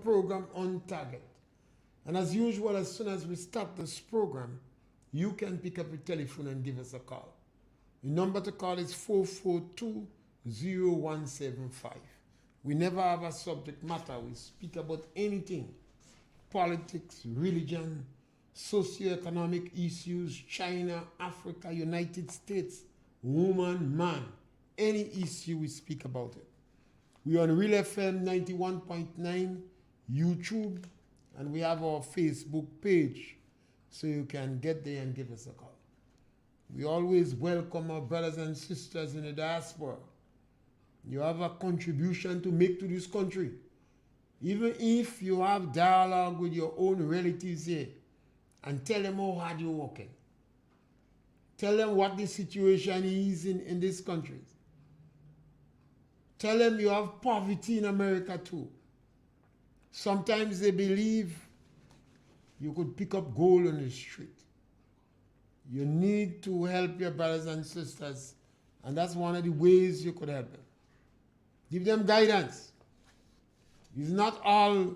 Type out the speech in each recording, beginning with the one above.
program on target. And as usual, as soon as we start this program, you can pick up your telephone and give us a call. The number to call is 442-0175. We never have a subject matter. We speak about anything. Politics, religion, socioeconomic issues, China, Africa, United States, woman, man. Any issue, we speak about it. We are on RealFM 91.9, YouTube, and we have our Facebook page, so you can get there and give us a call. We always welcome our brothers and sisters in the diaspora. You have a contribution to make to this country. Even if you have dialogue with your own relatives here, and tell them how hard you're working. Tell them what the situation is in this country. Tell them you have poverty in America too. Sometimes they believe you could pick up gold on the street. You need to help your brothers and sisters, and that's one of the ways you could help them. Give them guidance. It's not all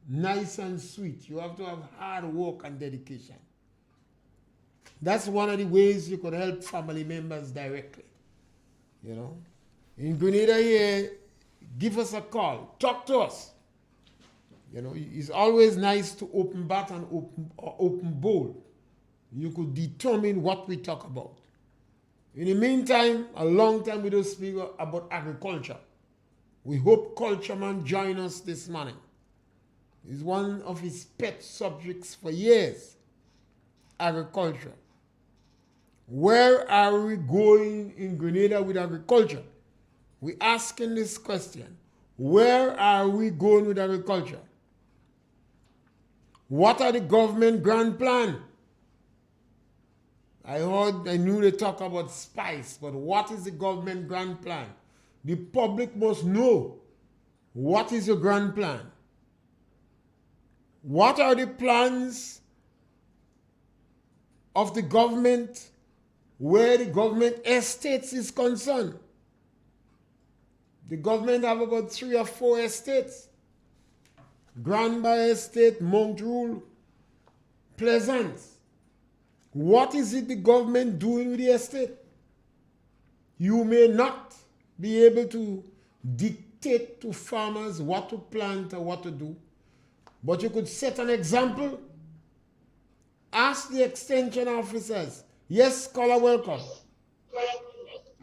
nice and sweet. You have to have hard work and dedication. That's one of the ways you could help family members directly. You know, in Grenada here, give us a call. Talk to us. You know, it's always nice to open bat and open bowl. You could determine what we talk about. In the meantime, a long time we don't speak about agriculture. We hope Cultureman join us this morning. It's one of his pet subjects for years. Agriculture. Where are we going in Grenada with agriculture? We're asking this question. Where are we going with agriculture? What are the government grand plan? I knew they talk about spice, but what is the government grand plan? The public must know, what is your grand plan? What are the plans of the government where the government estates is concerned? The government have about 3 or 4 estates. Grand Bay Estate, Mount Rule, Pleasance. What is it the government doing with the estate? You may not be able to dictate to farmers what to plant or what to do, but you could set an example. Ask the extension officers. Yes, caller, welcome.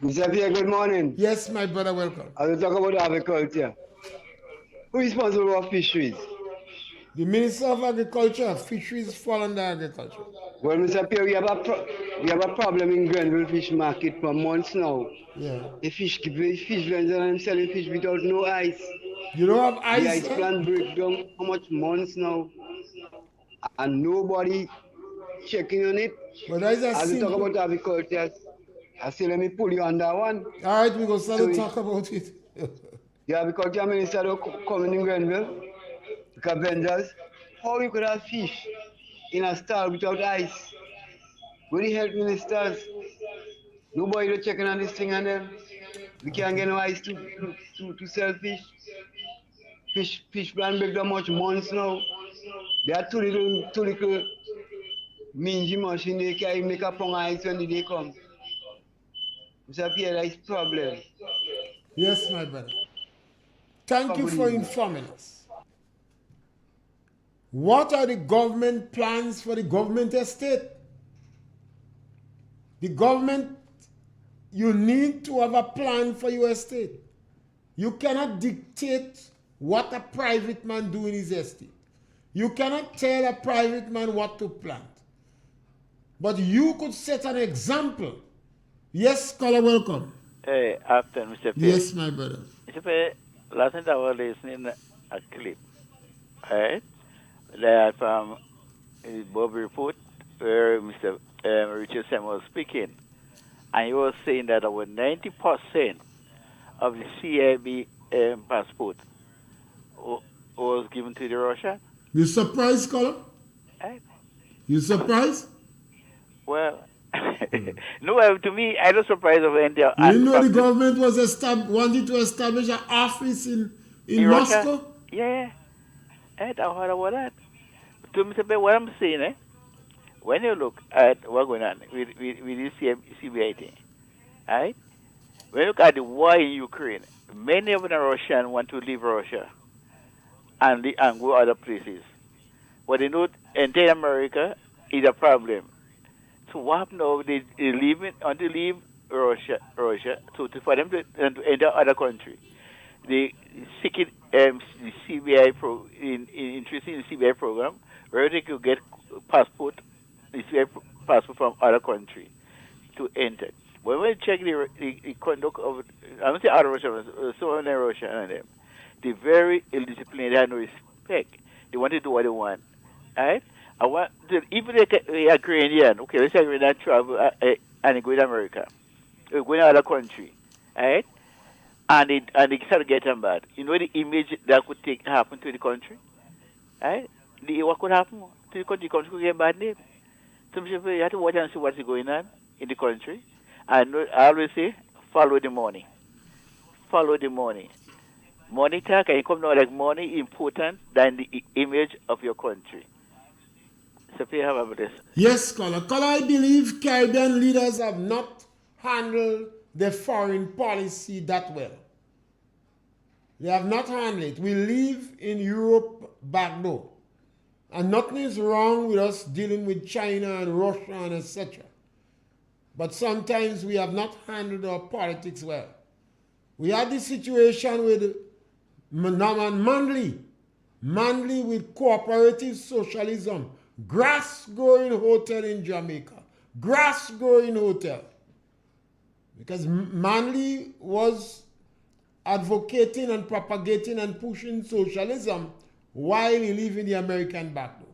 Mr. Pierre, good morning. Yes, my brother, welcome. I will talk about agriculture. Who is responsible for fisheries? The Minister of Agriculture. Fisheries fall under agriculture. Well, Mr. Pierre, we have a problem in Grenville Fish Market for months now. Yeah. The fish vendors are selling fish without no ice. You don't have ice? The ice plant break down how much months now? And nobody checking on it. But that is a As we talk about agriculture, I say let me pull you on that one. All right, we're going to start to talk about it. The agriculture minister coming in Grenville, because vendors, how you could have fish in a stall without ice? Where the health ministers? Nobody is checking on this thing and them. We can't get no ice to sell fish. Fish plant break down much months now. There are two little mingy machine they can make a pound ice when the day comes. Mr. Pierre, there is problem. Yes, my brother. Thank you for informing us. What are the government plans for the government estate? The government, you need to have a plan for your estate. You cannot dictate what a private man do in his estate. You cannot tell a private man what to plant. But you could set an example. Yes, caller, welcome. Hey, afternoon, Mr. Pierre. Yes, my brother. Mr. Pierre, last night I was listening a clip, right? There from Bob Report, where Mr. Richardson was speaking, and he was saying that over 90% of the CIB passport was given to the Russia. You surprised, caller? Right? You surprised? Well, no, to me, I was surprised of India. You know the government was wanted to establish an office in Moscow? Yeah. And I heard about that. To Mr. Pierre, what I'm saying, when you look at what's going on with this CBI thing, right? When you look at the war in Ukraine, many of the Russians want to leave Russia and go other places. But they know entire America is a problem. So what happened now? They want to leave Russia. So for them to enter other country, they seek it, the CBI interest in the CBI program, where they could get passport, the CBI passport from other country to enter. When we check the conduct of, I don't say other Russians, some of them Russia and them, they very ill-disciplined, they have no respect. They want to do what they want. Right? I want to, even they are Ukrainian, okay, let's say Ukrainian travel and they go to America, they go to another country, right? And they start to get them bad. You know the image that could happen to the country, right? What could happen to the country? The country could get bad name. So you have to watch and see what's going on in the country. I always say, follow the money. Follow the money. Money talk, and you come now like money important than the image of your country. So Pierre, how about this? Yes, Color. Color, I believe Caribbean leaders have not handled their foreign policy that well. They have not handled it. We live in Europe back door. And nothing is wrong with us dealing with China and Russia and etc. But sometimes we have not handled our politics well. We had this situation with Norman Manley with cooperative socialism, grass-growing hotel in Jamaica, grass-growing hotel. Because Manley was advocating and propagating and pushing socialism while he lived in the American backbone.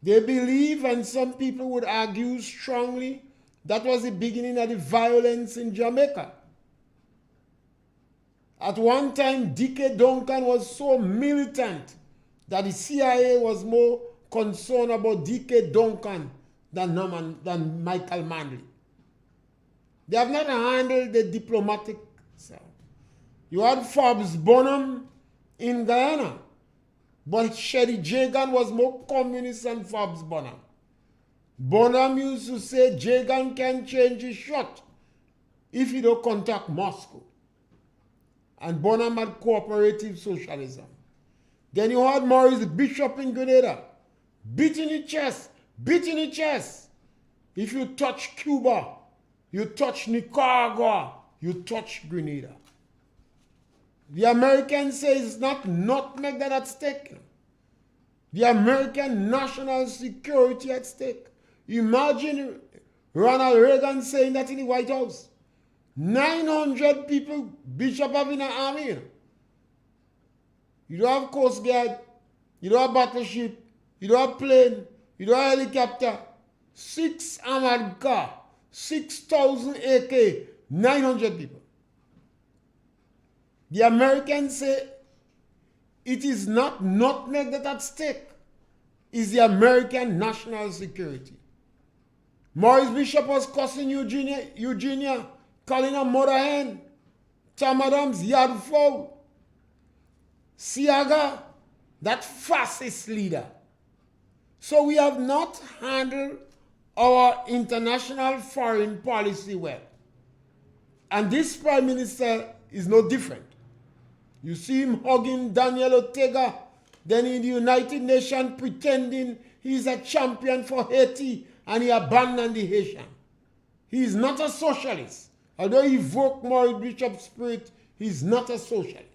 They believe, and some people would argue strongly, that was the beginning of the violence in Jamaica. At one time, D.K. Duncan was so militant that the CIA was more concerned about D.K. Duncan than Michael Manley. They have not handled the diplomatic side. You had Forbes Bonham in Guyana, but Sherry Jagan was more communist than Forbes Bonham. Bonham used to say Jagan can change his shot if he don't contact Moscow. And Bonham had cooperative socialism. Then you had Maurice Bishop in Grenada, beating his chest. If you touch Cuba, you touch Nicaragua, you touch Grenada. The Americans say it's not nutmeg that at stake. The American national security at stake. Imagine Ronald Reagan saying that in the White House. 900 people, Bishop having an army. You don't have Coast Guard, you don't have battleship, you don't have plane, you don't have helicopter. 6 armored car, 6,000 AK, 900 people. The Americans say it is not nutmeg that at stake. It's the American national security. Maurice Bishop was cussing Eugenia, calling her mother hen. Tom Adams, yard foul. Siaga, that fascist leader. So we have not handled our international foreign policy well. And this Prime Minister is no different. You see him hugging Daniel Ortega, then in the United Nations pretending he's a champion for Haiti and he abandoned the Haitian. He is not a socialist. Although he evoked Maurice Bishop's spirit, he's not a socialist.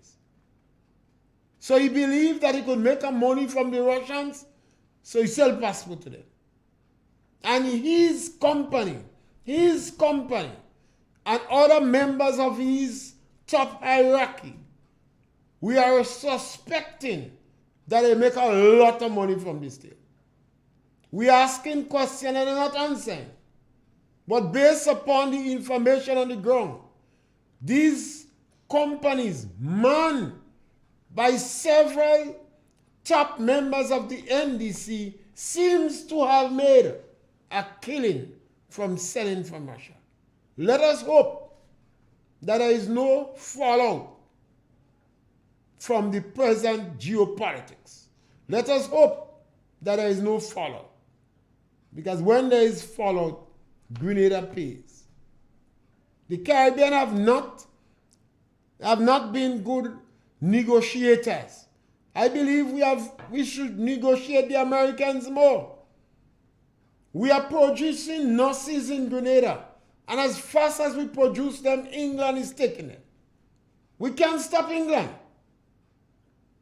So he believed that he could make a money from the Russians, so he sold passport to them. And his company, and other members of his top hierarchy, we are suspecting that they make a lot of money from this deal. We are asking questions and they're not answering. But based upon the information on the ground, these companies, manned by several top members of the NDC, seems to have made a killing from selling from Russia. Let us hope that there is no fallout from the present geopolitics. Let us hope that there is no fallout. Because when there is fallout, Grenada pays. The Caribbean have not been good negotiators. I believe we should negotiate the Americans more. We are producing nurses in Grenada, and as fast as we produce them, England is taking it. We can't stop England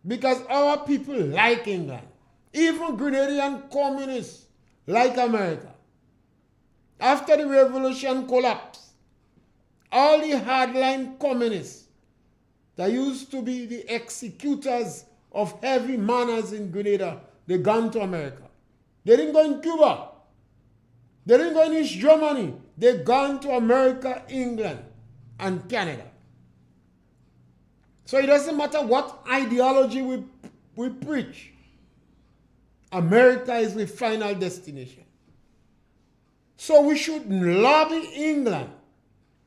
because our people like England. Even Grenadian communists like America. After the revolution collapsed, all the hardline communists that used to be the executors of heavy manners in Grenada, they gone to America. They didn't go in Cuba. They didn't go in East Germany. They gone to America, England, and Canada. So it doesn't matter what ideology we preach. America is the final destination. So we should lobby England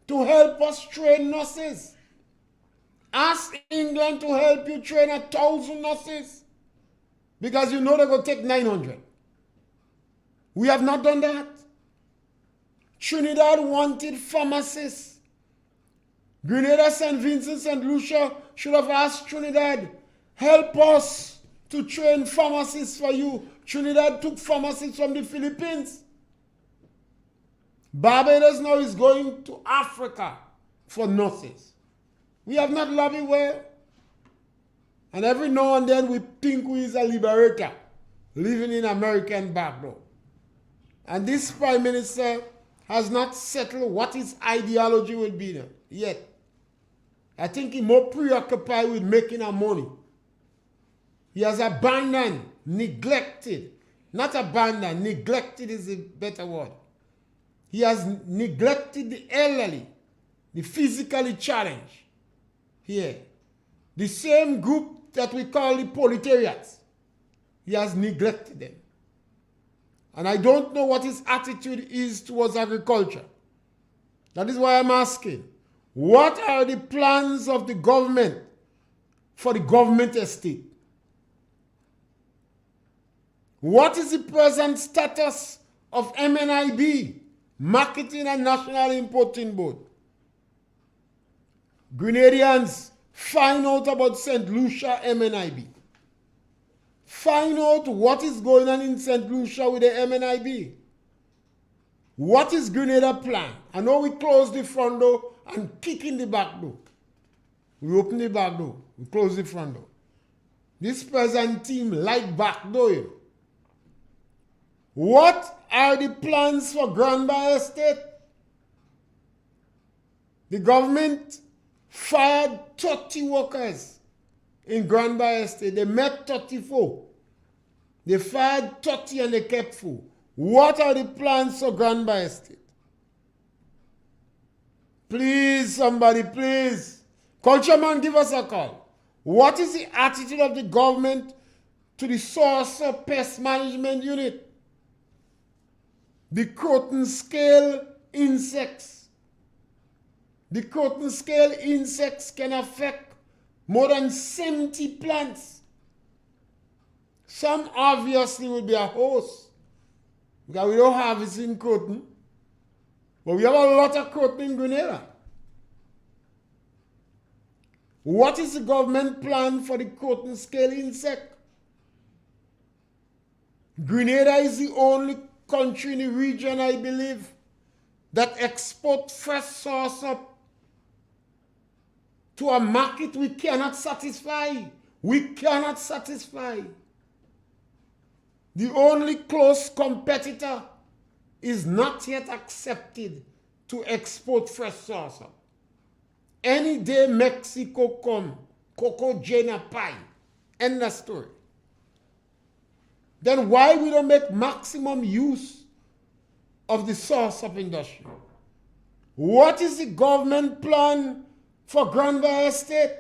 to help us train nurses. Ask England to help you train 1,000 nurses because you know they're going to take 900. We have not done that. Trinidad wanted pharmacists. Grenada, St. Vincent, St. Lucia should have asked Trinidad, help us to train pharmacists for you. Trinidad took pharmacists from the Philippines. Barbados now is going to Africa for nurses. We have not lobbied well. And every now and then we think we is a liberator living in American background. And this Prime Minister has not settled what his ideology will be yet. I think he's more preoccupied with making our money. He has abandoned, neglected, not abandoned, neglected is a better word. He has neglected the elderly, the physically challenged. Here, the same group that we call the proletariats, he has neglected them. And I don't know what his attitude is towards agriculture. That is why I'm asking, what are the plans of the government for the government estate? What is the present status of MNIB, Marketing and National Importing Board? Grenadians, find out about St. Lucia MNIB. Find out what is going on in St. Lucia with the MNIB. What is Grenada plan? I know we close the front door and kick in the back door. We open the back door, we close the front door. This present team like back door. You know. What are the plans for Grand Bay Estate? The government fired 30 workers in Grand Bay Estate. They met 34. They fired 30 and they kept 4. What are the plans for Grand Bay Estate? Please, somebody, please. Cultureman, give us a call. What is the attitude of the government to the source of pest management unit? The cotton scale insects. The cotton scale insects can affect more than 70 plants. Some obviously will be a host because we don't have it in cotton. But we have a lot of cotton in Grenada. What is the government plan for the cotton scale insect? Grenada is the only country in the region, I believe, that export fresh saucer to a market we cannot satisfy. We cannot satisfy. The only close competitor is not yet accepted to export fresh saucer. Any day Mexico come, Coco Jena pie, end of story. Then why we don't make maximum use of the saucer industry? What is the government plan for Grand Bay Estate?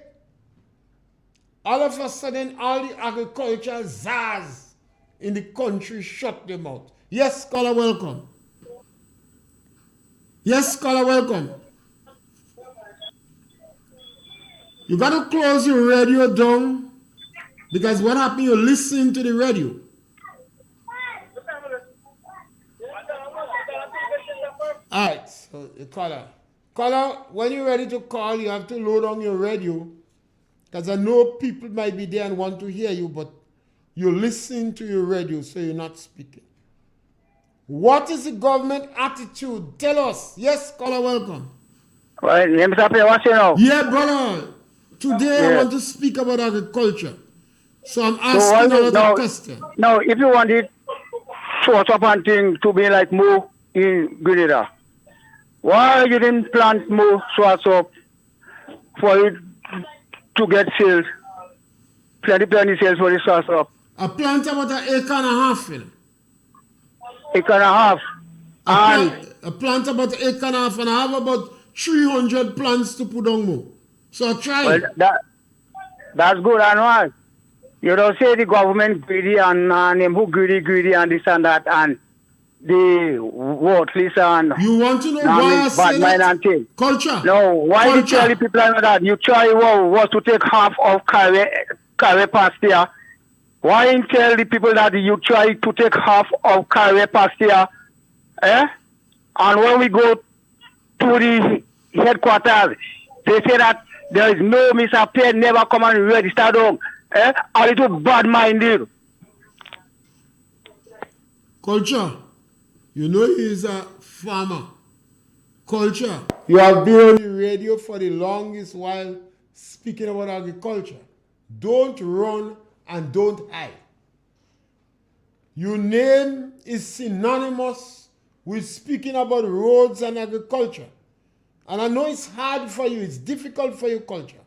All of a sudden, all the agricultural czars in the country shut them out. Yes, scholar, welcome. Yes, scholar, welcome. You got to close your radio down because what happened, you listen to the radio. All right, so the caller. Caller, when you're ready to call, you have to load on your radio because I know people might be there and want to hear you, but you listen to your radio so you're not speaking. What is the government attitude? Tell us. Yes, caller, welcome. Right, Mr. Pierre, what's your now? Yeah, brother. Today I want to speak about agriculture. So I'm asking a lot of questions. Now, if you want it sort of one thing to be like more in Grenada, why you didn't plant more sorts of for it to get sales? Plenty sales for the sorts of. I plant about an acre and a half. Acre and a half. I plant about an acre and a half and I have about 300 plants to put on more. So I try. Well, that's good and why. You don't say the government greedy and who greedy and this and that and the worthless and you want to know why I say that? Culture. No, why you tell the people like that? You try was to take half of Carre Pastia. Why you tell the people that you try to take half of Carre Pastia? Eh? And when we go to the headquarters, they say that there is no Mr. Pierre never come and register down. Eh? A little bad-minded. Culture. You know he's a farmer. Culture. You have been on the radio for the longest while speaking about agriculture. Don't run and don't hide. Your name is synonymous with speaking about roads and agriculture. And I know it's hard for you, it's difficult for your culture.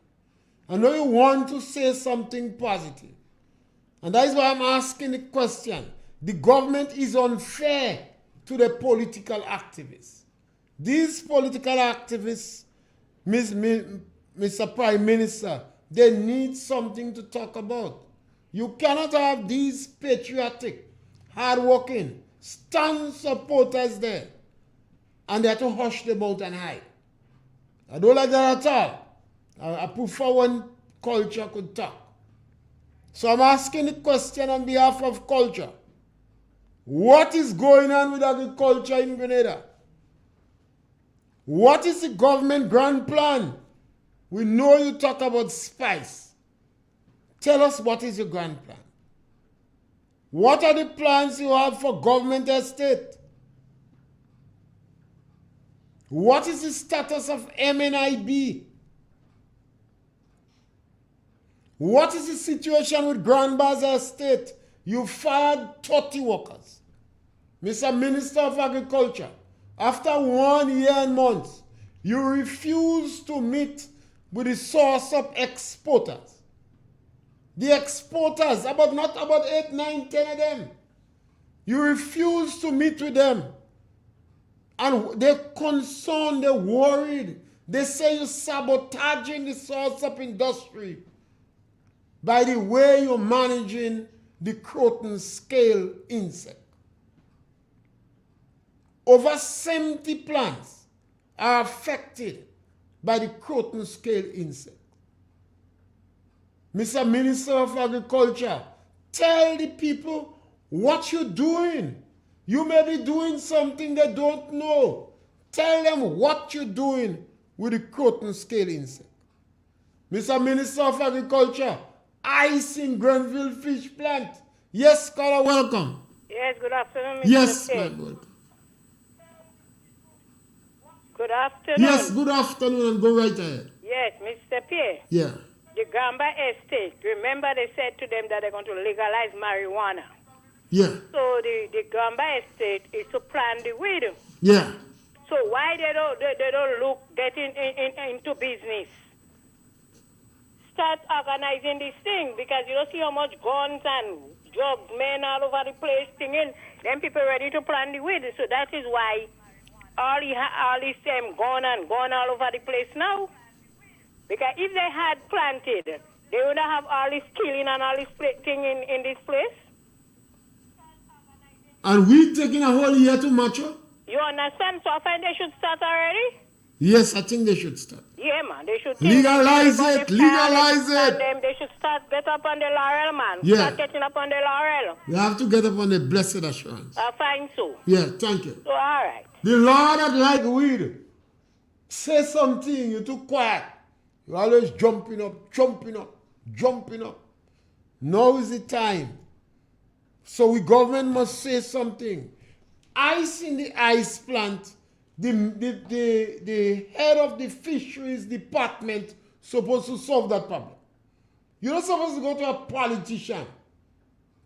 I know you want to say something positive. And that is why I'm asking the question. The government is unfair to the political activists. These political activists, Mr. Prime Minister, they need something to talk about. You cannot have these patriotic, hard-working, stand supporters there, and they have to hush them out and hide. I don't like that at all. I prefer when culture could talk. So I'm asking the question on behalf of culture. What is going on with agriculture in Grenada? What is the government grand plan? We know you talk about spice. Tell us what is your grand plan. What are the plans you have for government estate? What is the status of MNIB? What is the situation with Grand Bazaar Estate? You fired 30 workers. Mr. Minister of Agriculture, after 1 year and months, you refuse to meet with the source of exporters. The exporters, not about 8, 9, 10 of them. You refuse to meet with them. And they're concerned, they're worried. They say you're sabotaging the source of industry by the way you're managing the Croton scale insect. Over 70 plants are affected by the Croton scale insect. Mr. Minister of Agriculture, tell the people what you're doing. You may be doing something they don't know. Tell them what you're doing with the Croton scale insect. Mr. Minister of Agriculture, ice in Grenville Fish Plant. Yes, caller, welcome. Yes, good afternoon, Mr. Yes, Pierre. welcome. Good afternoon. Yes, good afternoon and go right ahead. Yes, Mr. Pierre. Yeah. The Gamba Estate, remember they said to them that they're going to legalize marijuana. Yeah. So the Gamba Estate is to plant the weed. Yeah. So why they don't look getting into business? Start organizing this thing because you don't see how much guns and drug men all over the place stinging. Then people ready to plant the weed. So that is why all this gone all over the place now. Because if they had planted, they would have all this killing and all this thing in this place. And we taking a whole year to mature? You understand? So I find they should start already. Yes, I think they should start. Yeah, man, they should Legalize it, legalize it. And they should start get up on the laurel, man. Yeah. Start getting up on the laurel. You have to get up on the blessed assurance. I find so. Yeah, thank you. So, all right. The Lord that like weed, say something, you're too quiet. You're always jumping up, jumping up, jumping up. Now is the time. So we government must say something. Ice in the ice plant, the head of the fisheries department supposed to solve that problem. You're not supposed to go to a politician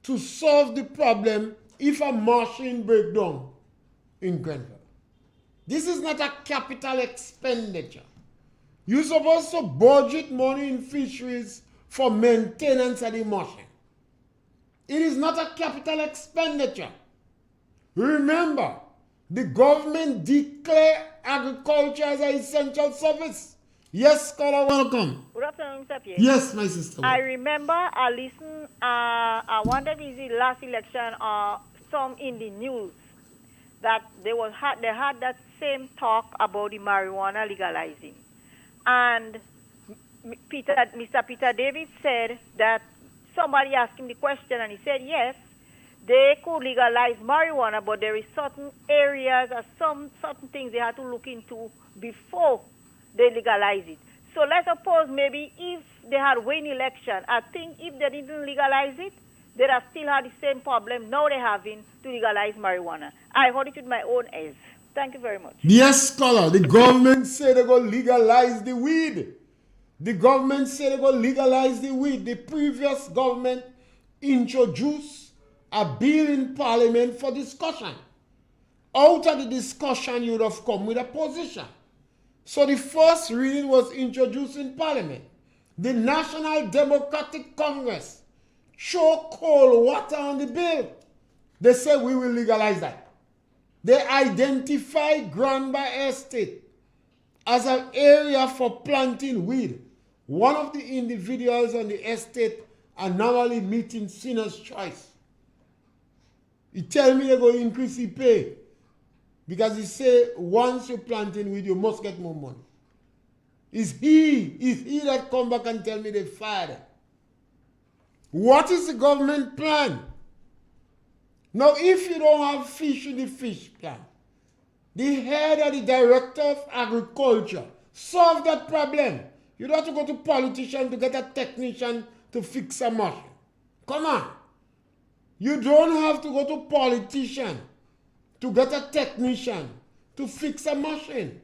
to solve the problem if a machine breaks down in Grenfell. This is not a capital expenditure. You're supposed to budget money in fisheries for maintenance of the machine. It is not a capital expenditure. Remember, the government declared agriculture as an essential service. Yes, caller, welcome. Good afternoon, Mr. Pierre. Yes, my sister. I remember I listened, I wonder if it's the last election or some in the news that they had that same talk about the marijuana legalizing. And Mr. Peter David said that somebody asked him the question and he said yes, they could legalize marijuana, but there is certain areas or some certain things they have to look into before they legalize it. So let's suppose maybe if they had win election, I think if they didn't legalize it, they'd have still had the same problem now they're having to legalize marijuana. I heard it with my own ears. Thank you very much. Yes, scholar. The government said they're going to legalize the weed. The government said they're going to legalize the weed. The previous government introduced a bill in parliament for discussion. Out of the discussion, you would have come with a position. So the first reading was introduced in parliament. The National Democratic Congress threw cold water on the bill. They said we will legalize that. They identified Granby Estate as an area for planting weed. One of the individuals on the estate are normally meeting Sinner's Choice. He tell me they're going to increase the pay. Because he say once you're planting weed, you must get more money. It's he that come back and tell me they fired. What is the government plan? Now, if you don't have fish in the fish plan, the head of the director of agriculture solve that problem. You don't have to go to politician to get a technician to fix a machine. Come on. You don't have to go to politician to get a technician to fix a machine.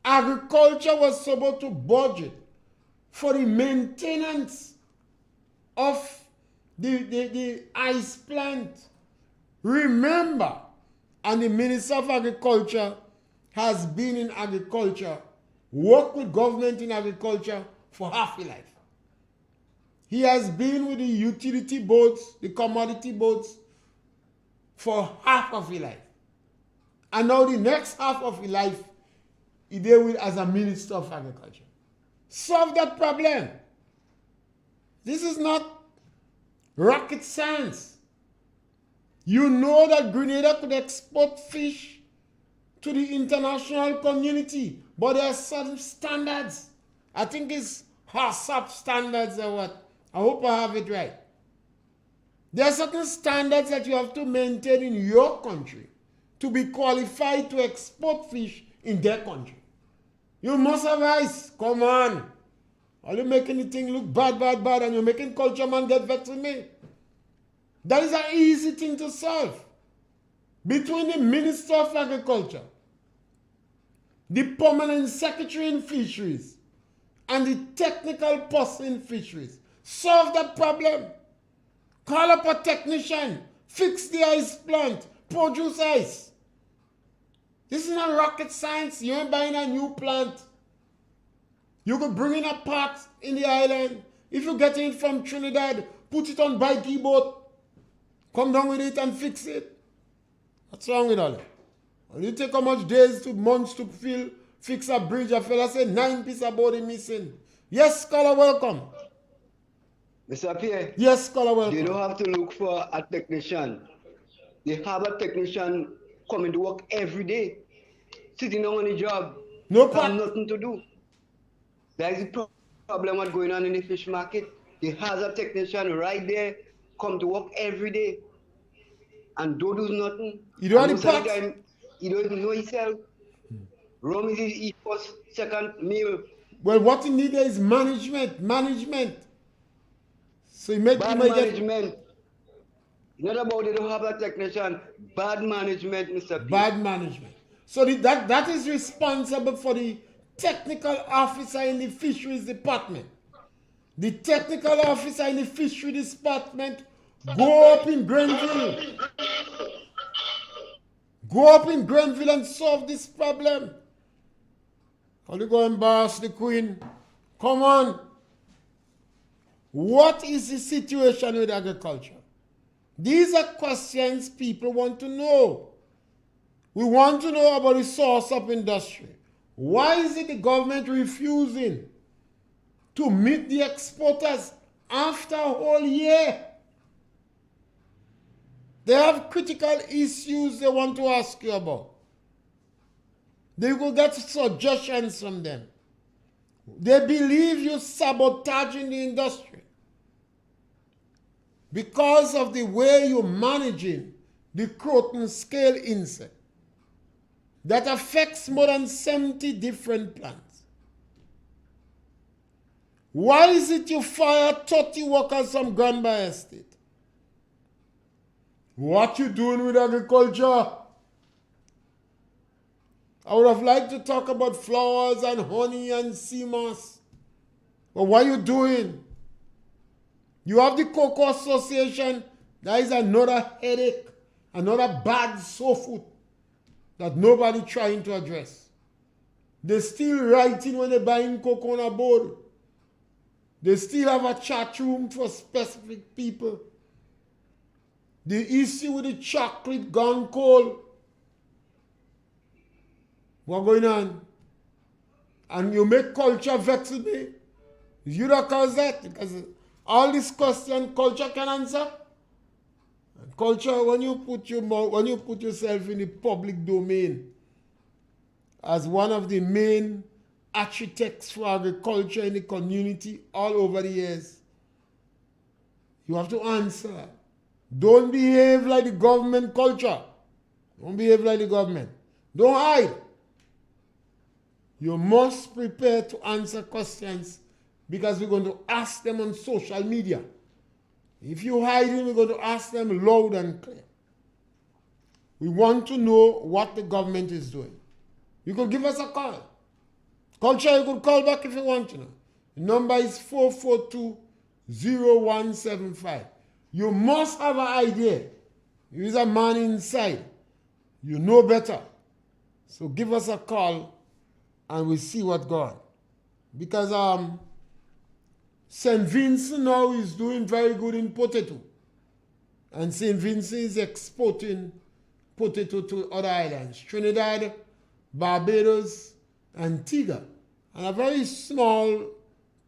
Agriculture was supposed to budget for the maintenance of the ice plant. Remember, and the Minister of Agriculture has been in agriculture, worked with government in agriculture for half his life. He has been with the utility boats, the commodity boats, for half of his life. And now the next half of his life, he deal with as a Minister of Agriculture. Solve that problem. This is not rocket science. You know that Grenada could export fish to the international community, but there are certain standards. I think it's HACCP standards or what. I hope I have it right. There are certain standards that you have to maintain in your country to be qualified to export fish in their country. You must have ice. Come on. Are you making the thing look bad, and you're making culture man get vexed with me? That is an easy thing to solve. Between the Minister of Agriculture, the Permanent Secretary in Fisheries, and the technical person in Fisheries. Solve that problem. Call up a technician. Fix the ice plant. Produce ice. This is not rocket science. You ain't buying a new plant. You could bring in a part in the island. If you get it from Trinidad, put it on bikey boat. Come down with it and fix it. What's wrong with all that? Well, you take how much days to months to fix a bridge. A fella say 9 pieces of body missing. Yes, caller, welcome. Mr. Pierre. Yes, caller, welcome. You don't have to look for a technician. They have a technician coming to work every day, sitting down on the job. No have pot. nothing to do. That is the problem what's going on in the fish market. The hazard technician right there come to work every day and don't do nothing. You don't And have most the of the pot. time, he don't even know himself. Rum is his first, second meal. Well, what you need is management. Management. So you might Bad get management. Not about they don't have a technician. Bad management, Mr. P. bad management. So that is responsible for the technical officer in the fisheries department. The technical officer in the fisheries department go up in Grenville. Go up in Grenville and solve this problem. How you go embarrass the queen? Come on. What is the situation with agriculture? These are questions people want to know. We want to know about the source of industry. Why is it the government refusing to meet the exporters after a whole year? They have critical issues they want to ask you about. They will get suggestions from them. They believe you're sabotaging the industry because of the way you're managing the Croton scale insect that affects more than 70 different plants. Why is it you fire 30 workers from Granby Estate? What you doing with agriculture? I would have liked to talk about flowers and honey and sea moss. But what are you doing? You have the Cocoa Association. That is another headache, another bad sore foot that nobody trying to address. They still writing when they're buying cocoa on a board. They still have a chat room for specific people. The issue with the chocolate gone cold. What's going on? And you make culture vex with me? You that cause that? Because all this question culture can answer. And culture, when you put yourself in the public domain as one of the main architects for agriculture in the community all over the years, you have to answer. Don't behave like the government culture. Don't behave like the government. Don't hide. You must prepare to answer questions because we're going to ask them on social media. If you hide it, we're going to ask them loud and clear. We want to know what the government is doing. You could give us a call. Culture, you could call back if you want to know. The number is 442-0175. You must have an idea. There is a man inside. You know better. So give us a call and we'll see what's going on. Because St. Vincent now is doing very good in potato. And St. Vincent is exporting potato to other islands. Trinidad, Barbados, Antigua. And a very small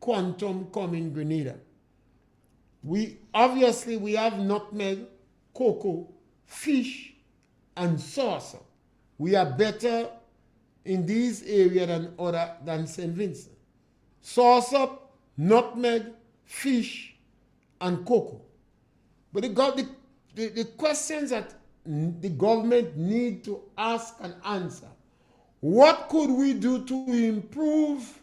quantum coming Grenada. We have nutmeg, cocoa, fish, and saucer. We are better in these areas than St. Vincent. Saucer, nutmeg, fish, and cocoa. But the questions that the government need to ask and answer. What could we do to improve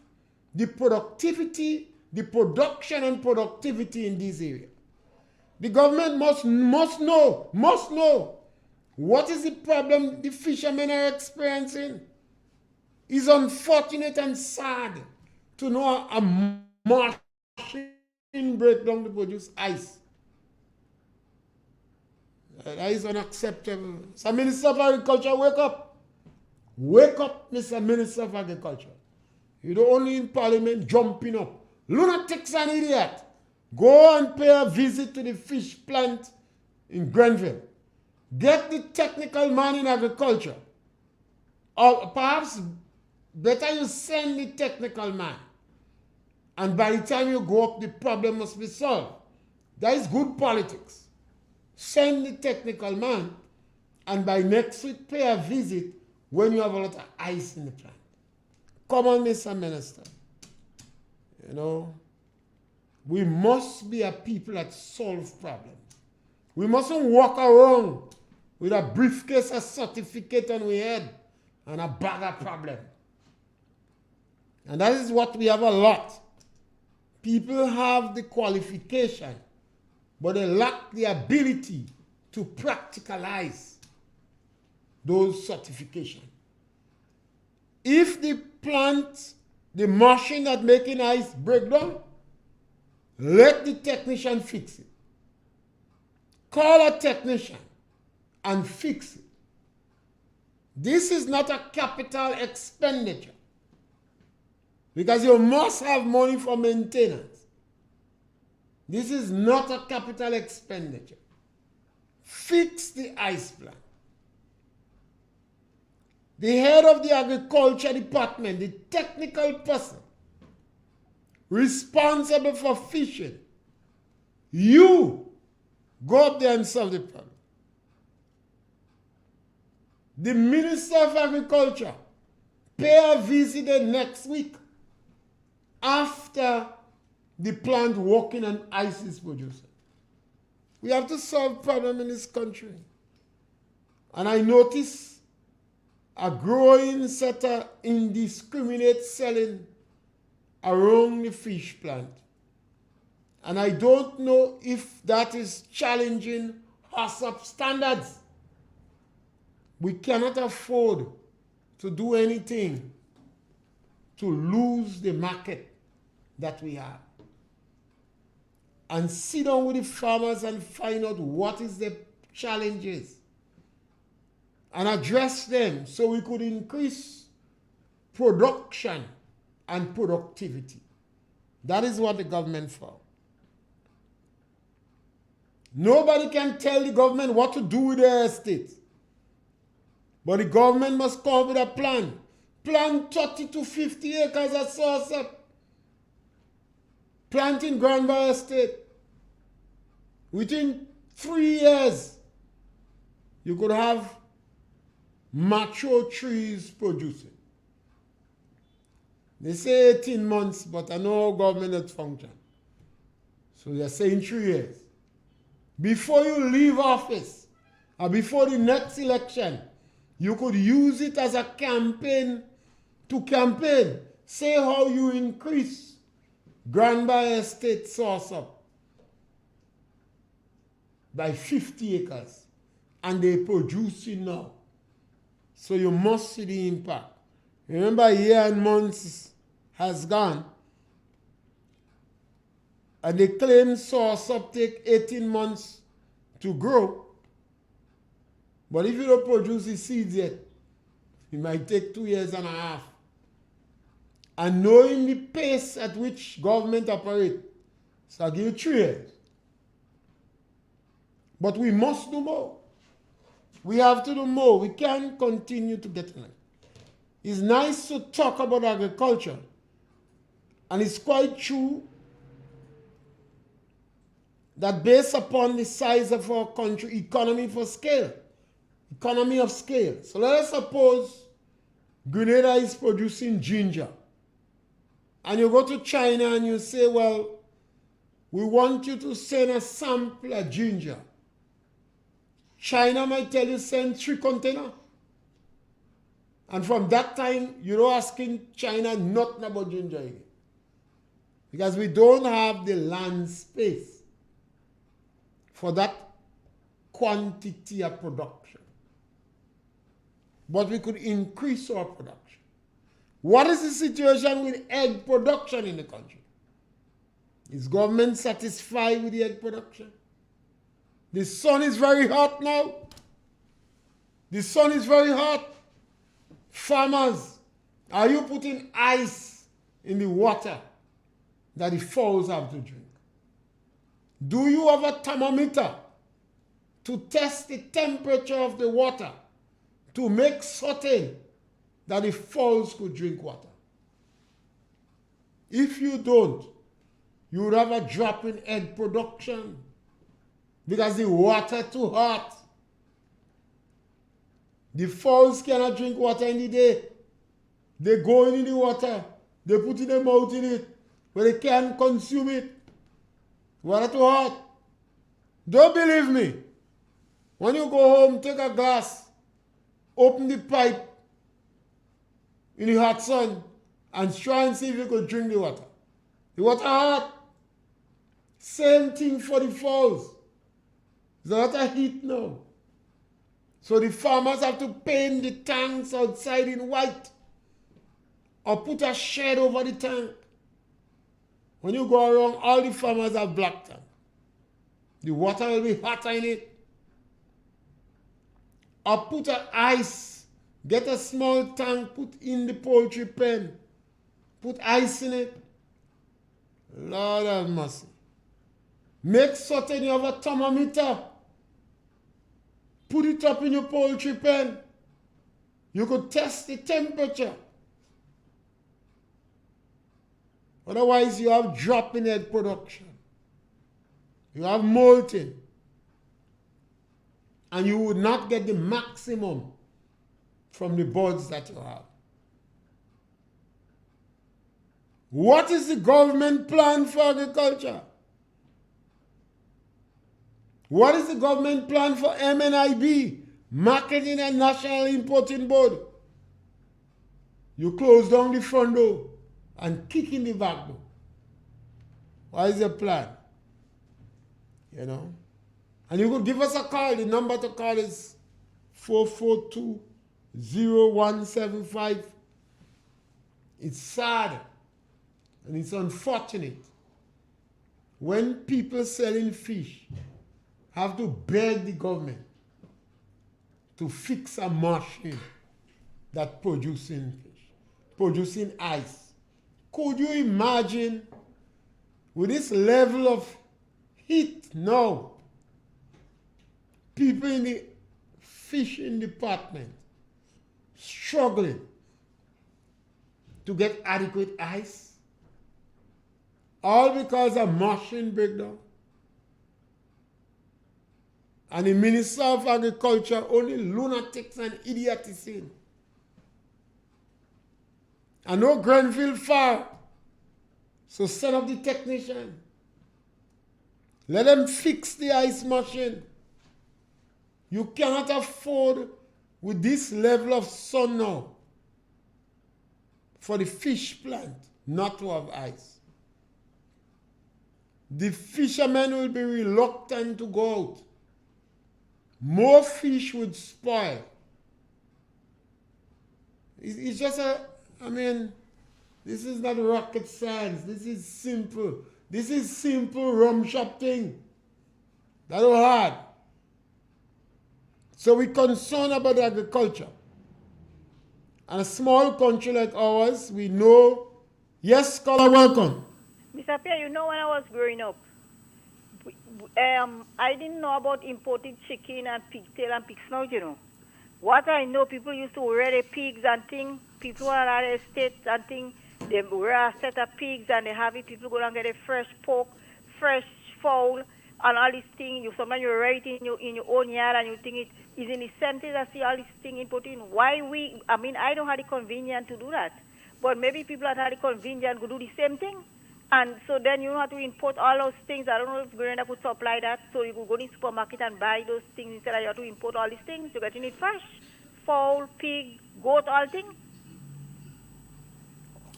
the productivity, the production and productivity in this area? The government must know what is the problem the fishermen are experiencing. It's unfortunate and sad to know a machine break down to produce ice. That is unacceptable. So, Minister of Agriculture, wake up. Wake up, Mr. Minister of Agriculture. You're the only in Parliament jumping up. Lunatics and idiot. Go and pay a visit to the fish plant in Grenville. Get the technical man in agriculture. Or perhaps better you send the technical man. And by the time you go up, the problem must be solved. That is good politics. Send the technical man, and by next week pay a visit when you have a lot of ice in the plant. Come on, Mr. Minister. You know, we must be a people that solve problems. We mustn't walk around with a briefcase, a certificate on our head, and a bag of problem. And that is what we have a lot. People have the qualification, but they lack the ability to practicalize those certifications. If the plant, the machine that making ice break down, let the technician fix it. Call a technician and fix it. This is not a capital expenditure because you must have money for maintenance. This is not a capital expenditure. Fix the ice plant. The head of the agriculture department, the technical person responsible for fishing, you go up there and solve the problem. The Minister of Agriculture, Pierre visited next week after the plant working on ice is producing. We have to solve problem in this country. And I notice a growing set of indiscriminate selling around the fish plant. And I don't know if that is challenging HACCP standards. We cannot afford to do anything to lose the market that we have. And sit down with the farmers and find out what is the challenges and address them so we could increase production and productivity. That is what the government for. Nobody can tell the government what to do with their estate. But the government must come up with a plan. Plant 30 to 50 acres of Socioeconomic. Planting Grand Bar Estate. Within 3 years, you could have mature trees producing. They say 18 months, but I know how government does function. So they're saying 3 years. Before you leave office, or before the next election, you could use it as a campaign to campaign. Say how you increase Grand Bar Estate source up by 50 acres. And they're producing now. So you must see the impact. Remember, a year and months has gone. And they claim source up take 18 months to grow. But if you don't produce the seeds yet, it might take 2 years and a half. And knowing the pace at which government operates, so I'll give you 3 years. But we must do more. We have to do more. We can't continue to get on. It's nice to talk about agriculture. And it's quite true that based upon the size of our country, economy of scale. So let us suppose Grenada is producing ginger. And you go to China and you say, well, we want you to send a sample of ginger. China might tell you send 3 containers. And from that time, you're not asking China nothing about ginger again. Because we don't have the land space for that quantity of production. But we could increase our production. What is the situation with egg production in the country? Is government satisfied with the egg production? The sun is very hot now. The sun is very hot. Farmers, are you putting ice in the water that the fowls have to drink? Do you have a thermometer to test the temperature of the water to make certain that the fowls could drink water? If you don't, you would have a drop in egg production because the water too hot. The fowls cannot drink water in the day. They go in the water. They put in their mouth in it, but they can't consume it. Water too hot. Don't believe me. When you go home, take a glass, open the pipe in the hot sun, and try and see if you could drink the water. The water hot. Same thing for the fowls. There's a lot of heat now. So the farmers have to paint the tanks outside in white or put a shade over the tank. When you go around, all the farmers have black tank. The water will be hotter in it. Or put a ice. Get a small tank, put in the poultry pen. Put ice in it. Lord have mercy. Make certain you have a thermometer. Put it up in your poultry pen. You could test the temperature. Otherwise, you have dropping egg production. You have molting. And you would not get the maximum from the birds that you have. What is the government plan for agriculture? What is the government plan for MNIB, Marketing and National Importing Board? You close down the front door and kick in the back door. What is your plan? You know? And you could give us a call. The number to call is 442-0175. It's sad and it's unfortunate when people selling fish have to beg the government to fix a machine that producing fish, producing ice. Could you imagine with this level of heat now, people in the fishing department struggling to get adequate ice? All because of machine breakdown. And the Minister of Agriculture, only lunatics and idiots is in. And no Grenville far. So send up the technician. Let them fix the ice machine. You cannot afford, with this level of sun now, for the fish plant not to have ice. The fishermen will be reluctant to go out. More fish would spoil. It's just this is not rocket science. This is simple. This is simple rum shop thing. That's not hard. So we're concerned about agriculture. And a small country like ours, we know. Yes, scholar, welcome. Mr. Pierre, you know when I was growing up, I didn't know about imported chicken and pigtail and pig snout, you know. What I know, people used to rear the pigs and things. People are at the estates and things. They rear a set of pigs and they have it. People go and get a fresh pork, fresh fowl, and all these things. Sometimes you rear it in your own yard and you think it is in the center. I see all these things imported. I don't have the convenience to do that. But maybe people that have the convenience could do the same thing. And so then you don't have to import all those things. I don't know if Grenada could supply that. So you could go to the supermarket and buy those things instead of you have to import all these things. You're getting it fresh. Fowl, pig, goat, all things.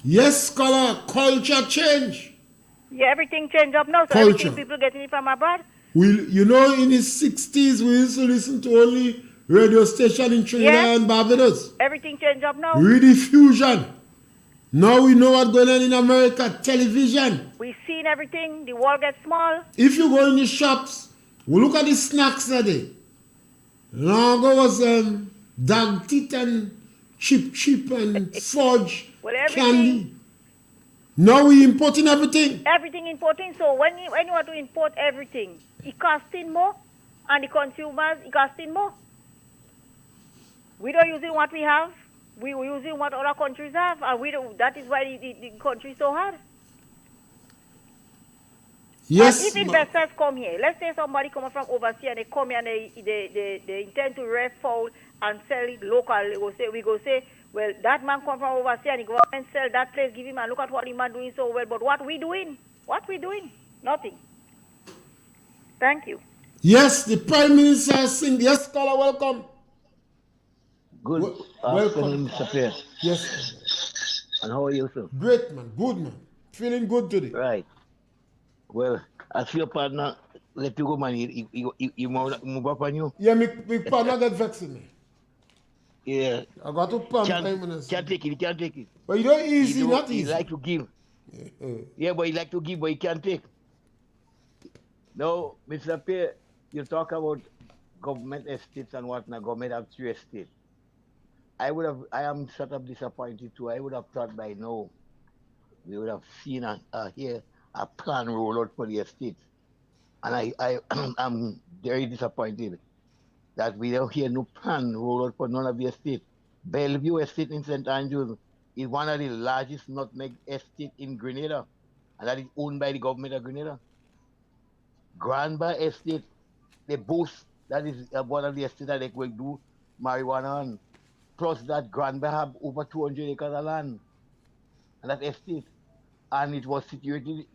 Yes, scholar, culture change. Yeah, everything changed up now. So Culture. everything people getting it from abroad. You know, in the 60s, we used to listen to only radio station in Trinidad and Barbados. Everything changed up now. Rediffusion. Now we know what's going on in America. Television. We've seen everything. The world gets small. If you go in the shops, we look at the snacks today. Long ago was dog teeth and chip and fudge, candy. Now we importing everything. Everything importing. So when you want to import everything, it costing more, and the consumers it costing more. We don't using what we have. We were using what other countries have, and we don't. That is why the country is so hard. Yes. And if investors come here, let's say somebody coming from overseas and they come here and they intend to rear fowl and sell it local. We go say Well, that man come from overseas and the government sell that place, give him and look at what the man doing so well. But what we doing? What we doing? Nothing. Thank you. Yes, the Prime Minister sing. Yes, caller, welcome. Good Welcome. afternoon, Mr. Pierre. Yes. And how are you, sir? Great, man. Good, man. Feeling good today. Right. Well, I see your partner let you go, man. You move up on you. Yeah, my partner get vexed with me. Yeah. I got to pump Prime Can't Minister. take it. He can't take it. But you don't easy, not He easy. like to give. Yeah, but he like to give, but he can't take. Now, Mr. Pierre, you talk about government estates and whatnot. Government have 3 estates. I am sort of disappointed too. I would have thought by now we would have seen here a plan roll out for the estates. And I'm very disappointed that we don't hear no plan roll out for none of the estates. Bellevue Estate in St. Andrews is one of the largest nutmeg estates in Grenada, and that is owned by the government of Grenada. Granba Estate, they boast that is one of the estates that they will do marijuana on. Plus that Granba have over 200 acres of land, and that estate, and it was situated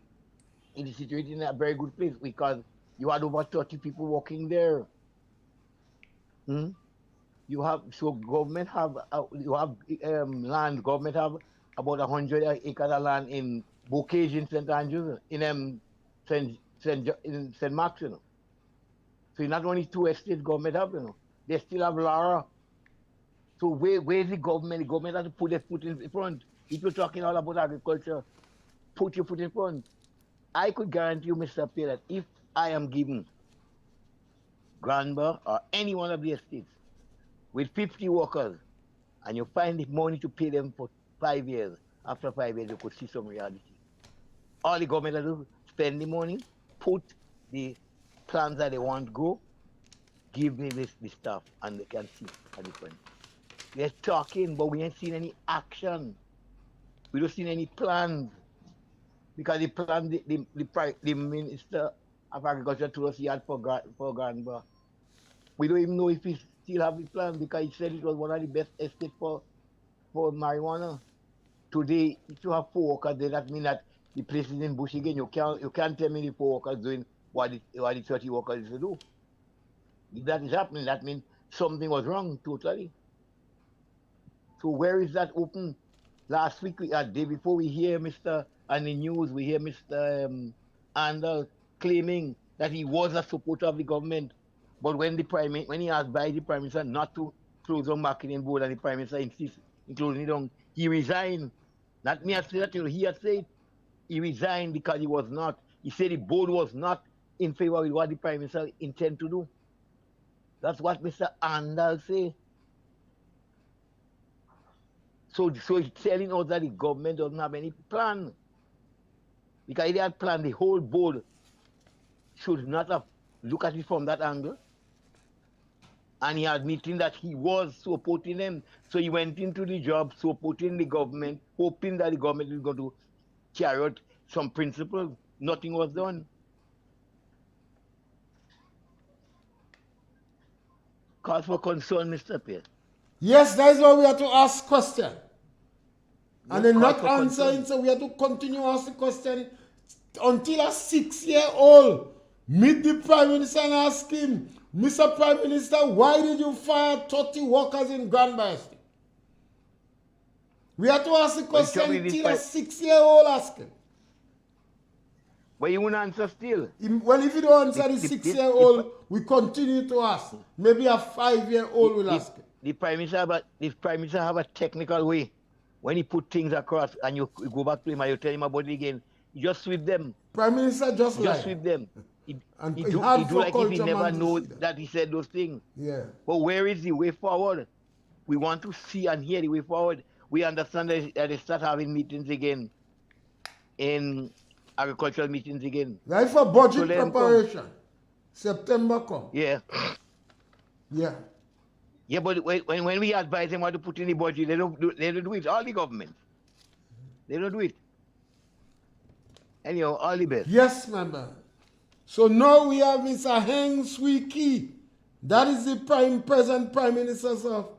in a very good place because you had over 30 people working there. You have government have land. Government have about 100 acres of land in Bocage in St. Andrews, in St. Mark's, you know. So not only 2 estates government have, you know, they still have Lara. So where's the government? The government has to put their foot in front. If you're talking all about agriculture, put your foot in front. I could guarantee you, Mr. Pierre, that if I am given Granba or any one of the estates with 50 workers, and you find the money to pay them for 5 years, after 5 years you could see some reality. All the government has to do, spend the money, put the plans that they want to go, give me the stuff, and they can see a difference. We're talking, but we ain't seen any action. We don't see any plans. Because the plan, the Minister of Agriculture told us he had for Granba. We don't even know if he still have the plan because he said it was one of the best estates for marijuana. Today, if you have 4 workers there, that means that the place is in bush again. You can't tell me the 4 workers doing what the 30 workers used to do. If that is happening, that means something was wrong totally. So where is that open? Last week, day before, we hear on the news, we hear Mr. Andal claiming that he was a supporter of the government. But when he asked by the Prime Minister not to close on marketing board and the Prime Minister insists in closing it down, he resigned. Not me, I said that, he had said he resigned because he was not. He said the board was not in favor of what the Prime Minister intended to do. That's what Mr. Andal said. So he's telling us that the government doesn't have any plan. Because if they had planned, the whole board should not have looked at it from that angle. And he admitting that he was supporting them. So he went into the job supporting the government, hoping that the government is going to carry out some principles. Nothing was done. Cause for concern, Mr. Pierre. Yes, that is why we have to ask question. And then not answering, concern. so we have to continue ask the question until a 6-year-old meet the Prime Minister and ask him, Mr. Prime Minister, why did you fire 30 workers in Granba Estate? We have to ask the question until a 6-year-old asking. But you won't answer still. Well, if you don't answer the 6-year-old, we continue to ask. Maybe a 5-year-old will ask. The Prime Minister have a technical way. When he put things across and you go back to him and you tell him about it again, you just sweep them. Prime Minister just sweep them. He do hard like for if he never culture man know to see that he said those things. Yeah. But where is the way forward? We want to see and hear the way forward. We understand that they start having meetings again, in agricultural meetings again. Right for budget preparation. September come. Yeah. Yeah. Yeah, but when we advise them what to put in the budget, they don't do it. All the government. They don't do it. Anyhow, all the best. Yes, my man. So now we have Mr. Heng Swee Kee. That is the present Prime Minister of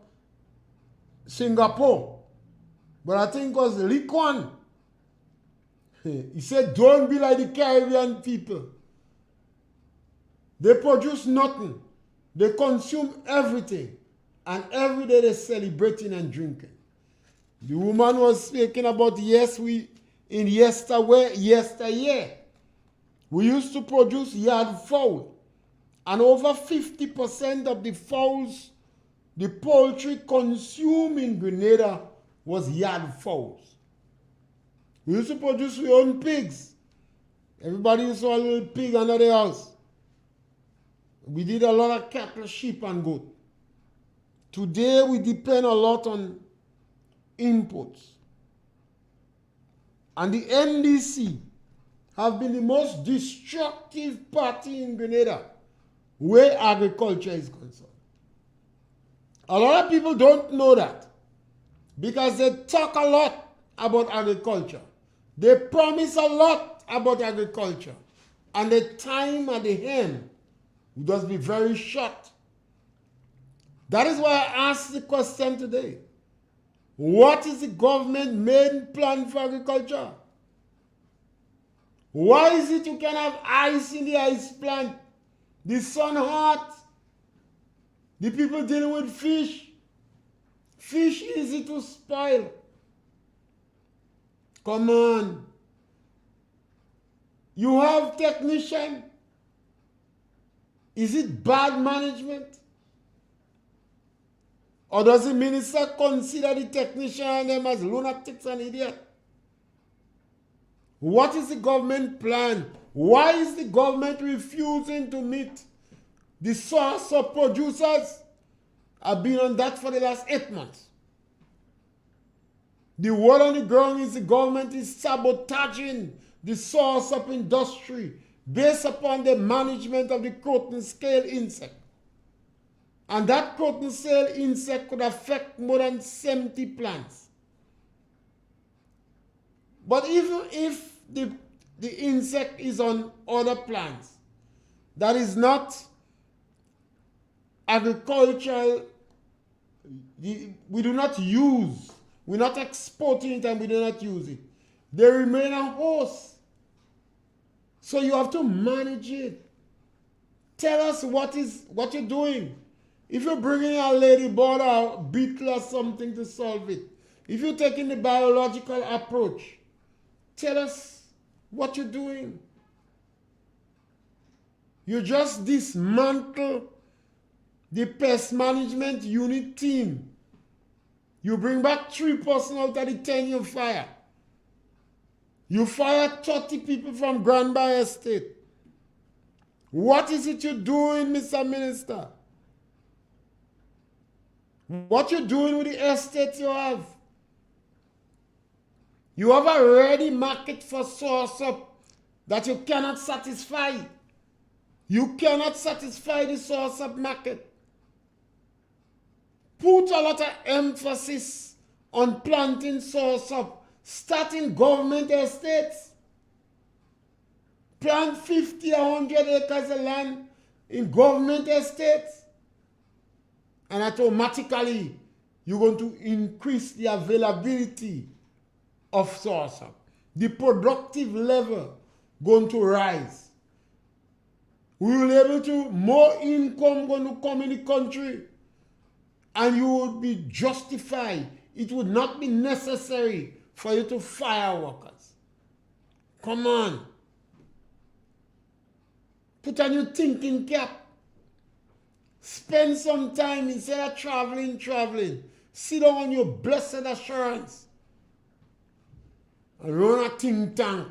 Singapore, but I think it was Lee Kuan. He said, don't be like the Caribbean people. They produce nothing. They consume everything. And every day they're celebrating and drinking. The woman was speaking about, yes, in yesteryear, we used to produce yard fowl. And over 50% of the fowls, the poultry consumed in Grenada was yard fowls. We used to produce our own pigs. Everybody used to have a little pig under the house. We did a lot of cattle, sheep, and goat. Today, we depend a lot on inputs. And the NDC have been the most destructive party in Grenada where agriculture is concerned. A lot of people don't know that because they talk a lot about agriculture. They promise a lot about agriculture. And the time at the end will just be very short. That is why I asked the question today. What is the government main plan for agriculture? Why is it you can have ice in the ice plant? The sun hot. The people dealing with fish. Fish easy to spoil. Come on. You have technician. Is it bad management? Or does the minister consider the technician and them as lunatics and idiots? What is the government plan? Why is the government refusing to meet the source of producers? I've been on that for the last 8 months. The word on the ground is the government is sabotaging the source of industry based upon the management of the cotton scale insect. And that cotton scale insect could affect more than 70 plants. But even if the insect is on other plants, that is not agricultural, we do not use, we're not exporting it and we do not use it. They remain a host. So you have to manage it. Tell us what you're doing. If you're bringing a ladybird or a beetle or something to solve it, if you're taking the biological approach, tell us what you're doing. You just dismantle the pest management unit team. You bring back 3 persons out of the 10 you fire. You fire 30 people from Granby Estate. What is it you're doing, Mr. Minister? What you're doing with the estate you have? You have a ready market for source up that you cannot satisfy. You cannot satisfy the source up market. Put a lot of emphasis on planting source up, starting government estates. Plant 50 or 100 acres of land in government estates. And automatically, you're going to increase the availability of source up. The productive level going to rise. We will be able to, more income going to come in the country. And you would be justified. It would not be necessary for you to fire workers. Come on. Put on your thinking cap. Spend some time instead of traveling. Sit down on your blessed assurance. And run a think tank.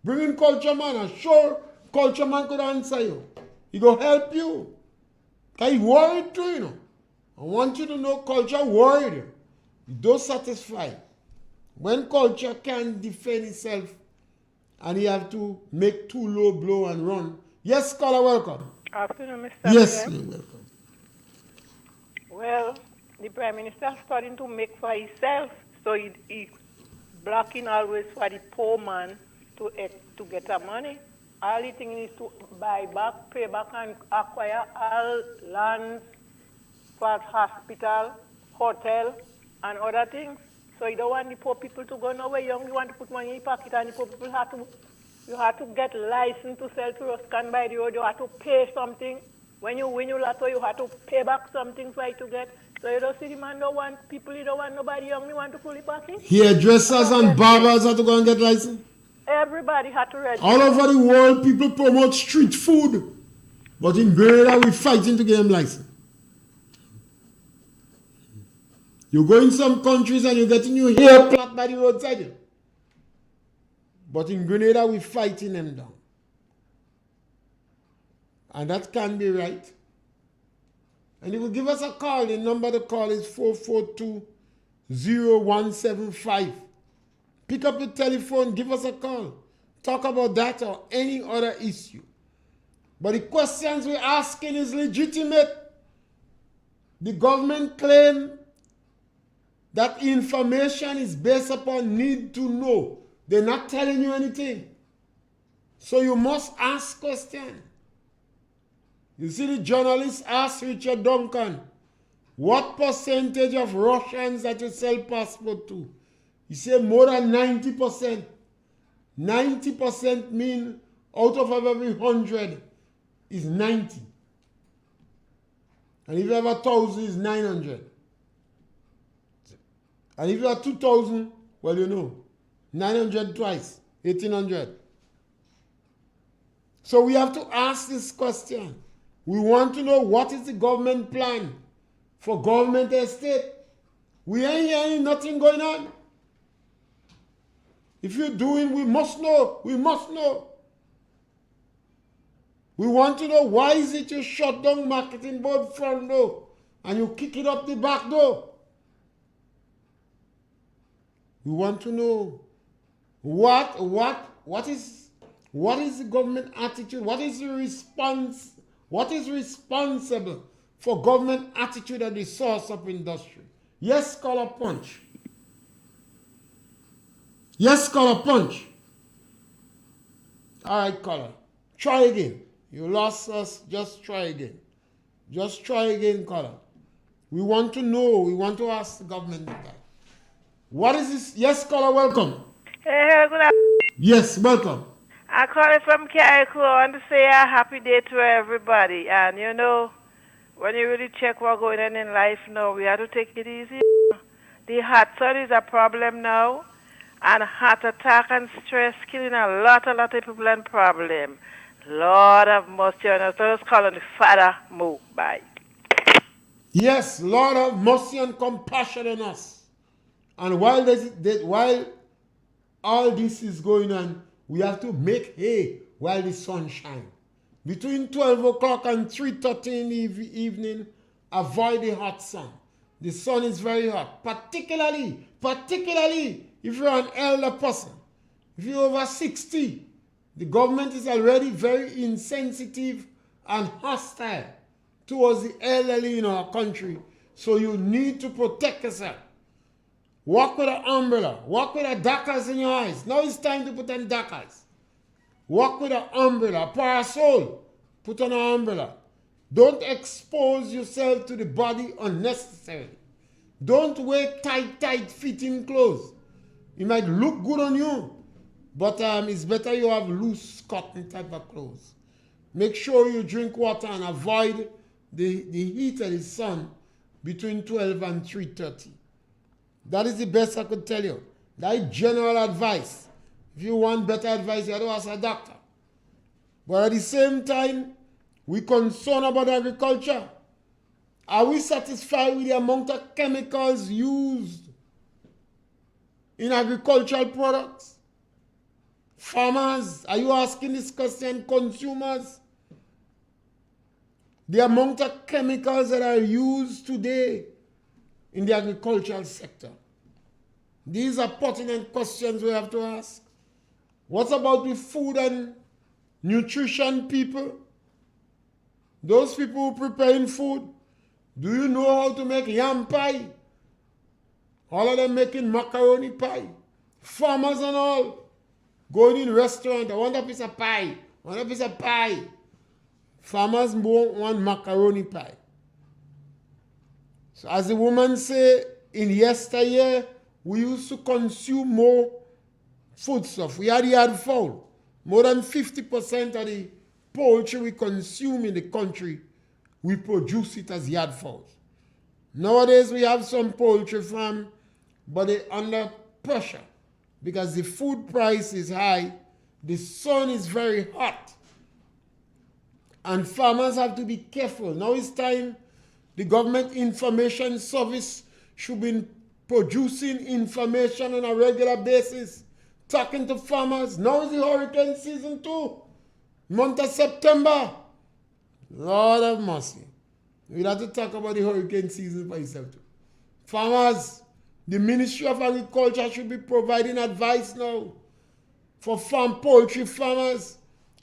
Bring in culture man. I'm sure culture man could answer you. He go help you. Because he worried too, you know. I want you to know culture worried. He don't satisfy. When culture can't defend itself and he have to make too low blow and run. Yes, caller, welcome. Afternoon, Mr. Yes, Pierre. you're welcome. Well, the Prime Minister is starting to make for himself, so he blocking always for the poor man to get the money. All he thing is to buy back, pay back, and acquire all lands for hospital, hotel and other things. So you don't want the poor people to go nowhere. You only want to put money in your pocket, and the poor people you have to get license to sell to Ruscan by the road. You have to pay something. When you win your lotto, you have to pay back something for it to get. So you don't see the man don't want people, you don't want nobody, you only want to pull it back in. Hairdressers and barbers have to go and get license. Everybody had to register. All over the world, people promote street food. But in Grenada, we're fighting to get them license. You go in some countries and you're getting your hair plucked by the roadside. But in Grenada, we're fighting them down. And that can be right. And you will give us a call. The number to call is 442-0175. Pick up the telephone, give us a call. Talk about that or any other issue. But the questions we're asking is legitimate. The government claim that information is based upon need to know. They're not telling you anything. So you must ask questions. You see, the journalist asked Richard Duncan, what percentage of Russians that you sell passport to? He said more than 90%. 90% mean out of every 100 is 90. And if you have 1,000, it's 900. And if you have 2,000, well, you know, 900 twice, 1,800. So we have to ask this question. We want to know what is the government plan for government estate. We ain't hearing nothing going on. If you're doing, we must know. We must know. We want to know why is it you shut down marketing board front door and you kick it up the back door. We want to know what is the government attitude? What is the response? What is responsible for government attitude at the source of industry? Yes, caller punch. Yes, caller punch. All right, caller. Try again. You lost us. Just try again. Just try again, caller. We want to know. We want to ask the government that. What is this? Yes, caller, welcome. Hey, good afternoon. Yes, welcome. I call it from Carrico. I want to say a happy day to everybody. And you know, when you really check what's going on in life now, we have to take it easy. The heart sun is a problem now. And heart attack and stress killing a lot of people and problem. Lord have mercy on us. Let us call on the Father. Move. Bye. Yes, Lord have mercy and compassion on us. And while all this is going on, we have to make hay while the sun shines. Between 12 o'clock and 3:30 in the evening, avoid the hot sun. The sun is very hot, particularly if you're an elder person. If you're over 60, the government is already very insensitive and hostile towards the elderly in our country. So you need to protect yourself. Walk with an umbrella. Walk with a darkers in your eyes. Now it's time to put on darkers. Walk with an umbrella, parasol. Put on an umbrella. Don't expose yourself to the body unnecessarily. Don't wear tight fitting clothes. It might look good on you, but it's better you have loose cotton type of clothes. Make sure you drink water and avoid the heat of the sun between 12 and 3:30. That is the best I could tell you. That is general advice. If you want better advice, you have to ask a doctor. But at the same time, we're concerned about agriculture. Are we satisfied with the amount of chemicals used in agricultural products? Farmers, are you asking this question? Consumers? The amount of chemicals that are used today in the agricultural sector. These are pertinent questions we have to ask. What about the food and nutrition people? Those people who preparing food, do you know how to make yam pie? All of them making macaroni pie. Farmers and all. Going in restaurant, I want a piece of pie. I want a piece of pie. Farmers want macaroni pie. So as the woman say, in yesteryear, we used to consume more foodstuff. We had yard fowl. More than 50% of the poultry we consume in the country, we produce it as yard fowls. Nowadays, we have some poultry farm, but they're under pressure because the food price is high, the sun is very hot, and farmers have to be careful. Now it's time the government information service should be producing information on a regular basis, talking to farmers. Now is the hurricane season too, month of September. Lord have mercy. We'll have to talk about the hurricane season for yourself too. Farmers, the Ministry of Agriculture should be providing advice now for poultry farmers,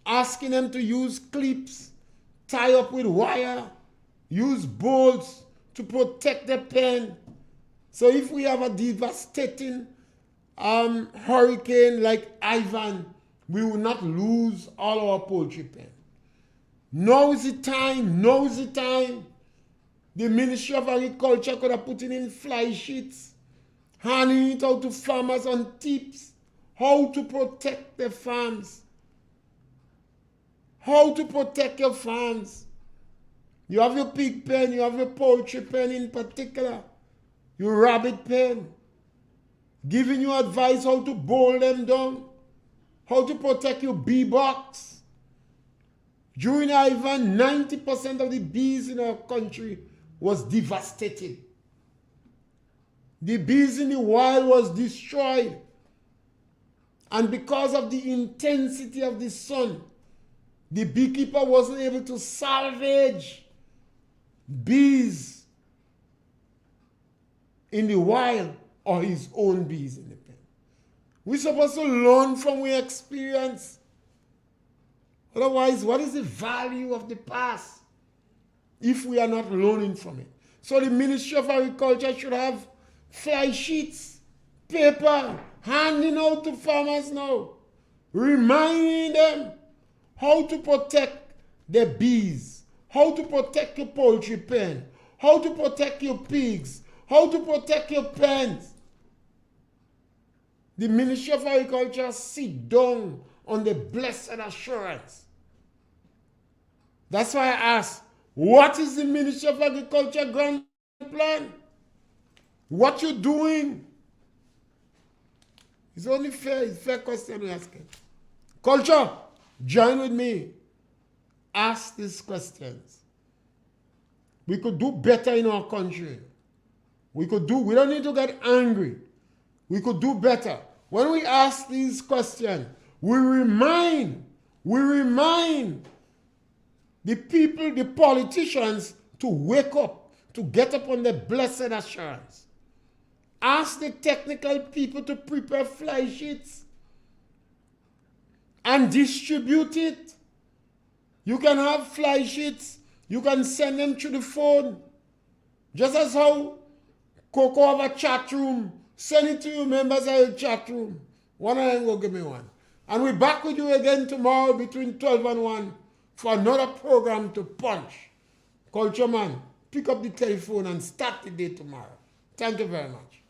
asking them to use clips, tie up with wire, use bolts to protect the pen. So if we have a devastating hurricane like Ivan, we will not lose all our poultry pen. Now is the time, now is the time. The Ministry of Agriculture could have put in fly sheets, handing it out to farmers on tips, how to protect their farms. How to protect your farms. You have your pig pen, you have your poultry pen in particular, your rabbit pen, giving you advice how to boil them down, how to protect your bee box. During Ivan, 90% of the bees in our country was devastated. The bees in the wild was destroyed. And because of the intensity of the sun, the beekeeper wasn't able to salvage bees in the wild or his own bees in the pen. We're supposed to learn from our experience. Otherwise, what is the value of the past if we are not learning from it? So the Ministry of Agriculture should have fly sheets, paper, handing out to farmers now, reminding them how to protect their bees, how to protect your poultry pen, how to protect your pigs, how to protect your pens. The Ministry of Agriculture sit down on the blessed assurance. That's why I ask, what is the Ministry of Agriculture grand plan? What you doing? It's only fair. It's a fair question we're asking. Culture, join with me. Ask these questions. We could do better in our country. We don't need to get angry. We could do better. When we ask these questions, we remind the people, the politicians, to wake up, to get up on the blessed assurance. Ask the technical people to prepare fly sheets and distribute it. You can have fly sheets. You can send them through the phone. Just as how Coco have a chat room. Send it to your members of your chat room. One of them will give me one. And we're back with you again tomorrow between 12 and 1 for another program to punch. Culture man, pick up the telephone and start the day tomorrow. Thank you very much.